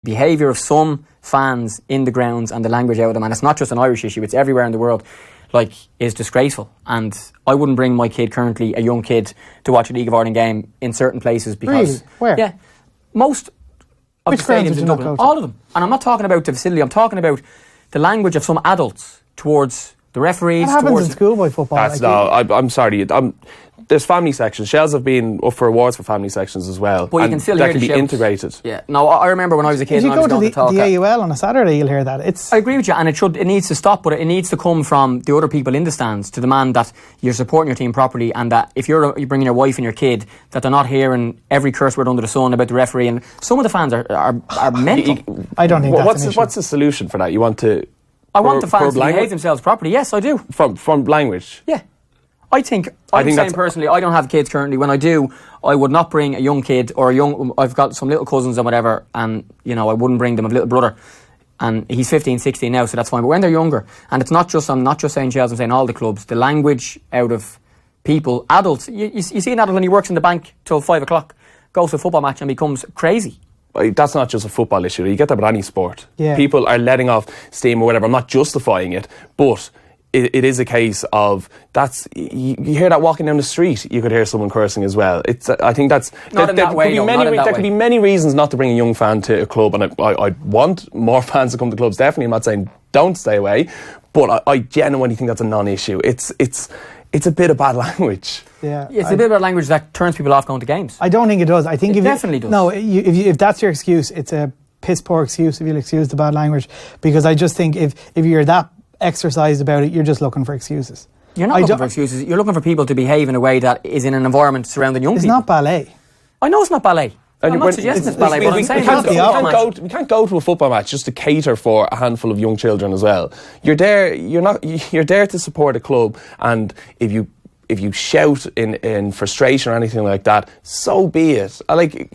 behaviour of some fans in the grounds and the language out of them, and it's not just an Irish issue, it's everywhere in the world, like, is disgraceful. And I wouldn't bring my kid currently, a young kid, to watch a League of Ireland game in certain places because... Really? Where? Yeah. Most of the stadiums in Dublin. All of them. And I'm not talking about the facility, I'm talking about the language of some adults towards the referees. What happens in schoolboy football? I'm sorry. There's family sections. Shells have been up for awards for family sections as well. But you can still hear that can the be shouts. integrated. Yeah. No, I remember when I was a kid If you and I go was to going the to talk. AUL on a Saturday, you'll hear that. I agree with you, and it needs to stop, but it needs to come from the other people in the stands to demand that you're supporting your team properly, and that if you're bringing your wife and your kid, that they're not hearing every curse word under the sun about the referee. And some of the fans are mental. I don't think that's an issue. What's the solution for that? You want to... I want the fans to behave themselves properly. Yes, I do. From language? Yeah. I'm saying personally, I don't have kids currently. When I do, I would not bring a young kid or I've got some little cousins and whatever, and, you know, I wouldn't bring them a little brother. And he's 15, 16 now, so that's fine. But when they're younger, and it's not just, I'm not just saying Chelsea, I'm saying all the clubs, the language out of people, adults, you see an adult when he works in the bank till 5 o'clock, goes to a football match and becomes crazy. That's not just a football issue. You get that with any sport. Yeah. People are letting off steam or whatever. I'm not justifying it, but it is a case of you hear that walking down the street. You could hear someone cursing as well. I think that's not in that way. There could be many reasons not to bring a young fan to a club, and I want more fans to come to clubs. Definitely, I'm not saying don't stay away, but I genuinely think that's a non-issue. It's a bit of bad language. Yeah, it's a bit of bad language that turns people off going to games. I don't think it does. I think it definitely does. No, if that's your excuse, it's a piss poor excuse if you'll excuse the bad language. Because I just think if you're that exercised about it, you're just looking for excuses. You're not looking for excuses. You're looking for people to behave in a way that is in an environment surrounding young people. It's not ballet. I know it's not ballet. I'm not suggesting it's ballet, but I'm saying we can't go to a football match just to cater for a handful of young children as well. You're there to support a club, and if you shout in frustration or anything like that, so be it.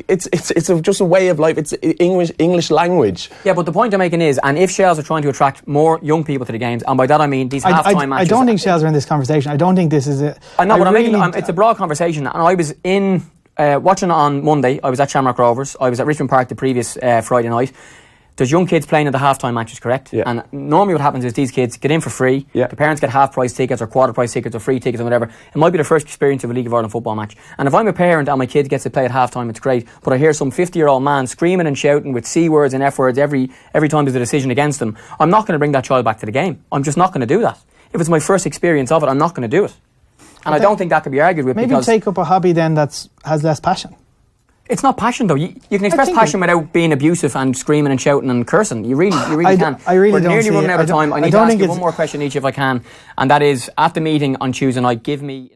It's just a way of life. It's English language. Yeah, but the point I'm making is, and if Shells are trying to attract more young people to the games, and by that I mean these half-time matches. I don't think Shells are in this conversation. I don't think this is it. I know, but it's a broad conversation, and I was in watching on Monday. I was at Shamrock Rovers. I was at Richmond Park the previous Friday night. There's young kids playing at the half-time matches, correct? Yeah. And normally what happens is these kids get in for free. Yeah. The parents get half-price tickets or quarter-price tickets or free tickets or whatever. It might be their first experience of a League of Ireland football match. And if I'm a parent and my kid gets to play at half-time, it's great. But I hear some 50-year-old man screaming and shouting with C words and F words every time there's a decision against them, I'm not going to bring that child back to the game. I'm just not going to do that. If it's my first experience of it, I'm not going to do it. And I don't think that could be argued with. Maybe take up a hobby then that has less passion. It's not passion though. You can express passion without being abusive and screaming and shouting and cursing. You really can. I really We're don't nearly see running it. out of time. I need to ask you one more question each if I can, and that is, at the meeting on Tuesday night, give me